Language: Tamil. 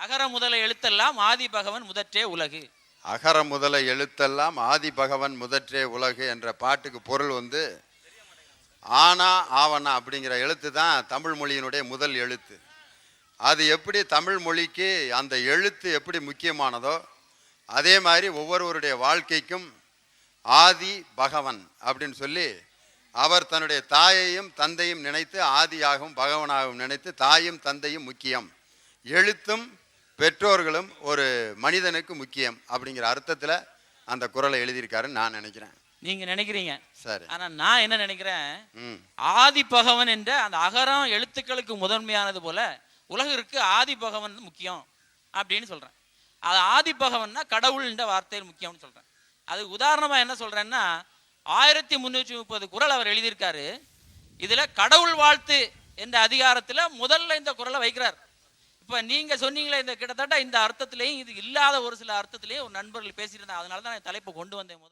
அகர முதல எழுத்தெல்லாம் ஆதி பகவன் முதற்றே உலகு. அகர முதல எழுத்தெல்லாம் ஆதி பகவன் முதற்றே உலகு என்ற பாட்டுக்கு பொருள் வந்து ஆனா ஆவணா அப்படிங்கிற எழுத்து தான் தமிழ் மொழியினுடைய முதல் எழுத்து. அது எப்படி தமிழ் மொழிக்கு அந்த எழுத்து எப்படி முக்கியமானதோ அதே மாதிரி ஒவ்வொருவருடைய வாழ்க்கைக்கும் ஆதி பகவன் அப்படின்னு சொல்லி அவர் தன்னுடைய தாயையும் தந்தையும் நினைத்து ஆதியாகவும் பகவனாகவும் நினைத்து தாயும் தந்தையும் முக்கியம், எழுத்தும் பெற்றோர்களும் ஒரு மனிதனுக்கு முக்கியம் அப்படிங்கிற அர்த்தத்தில் அந்த குறளை எழுதியிருக்காருன்னு நான் நினைக்கிறேன். நீங்க நினைக்கிறீங்க சரி, ஆனா நான் என்ன நினைக்கிறேன், ஆதி பகவன் என்ற அந்த அகரம் எழுத்துக்களுக்கு முதன்மையானது போல உலகிற்கு ஆதி பகவன் முக்கியம் அப்படின்னு சொல்றேன். அது ஆதி பகவன்னா கடவுள் என்ற வார்த்தையில் முக்கியம்னு சொல்றேன். அது உதாரணமா என்ன சொல்றேன்னா 1330 குறள் அவர் எழுதியிருக்காரு. இதுல கடவுள் வாழ்த்து என்ற அதிகாரத்துல முதல்ல இந்த குறளை வைக்கிறார். இப்ப நீங்க சொன்னீங்களே இந்த கிட்டத்தட்ட இந்த அர்த்தத்திலையும் இது இல்லாத ஒரு சில அர்த்தத்திலையும் ஒரு நண்பர்கள் பேசியிருந்தாங்க. அதனால தான் தலைப்பை கொண்டு வந்தேன் முதல்ல.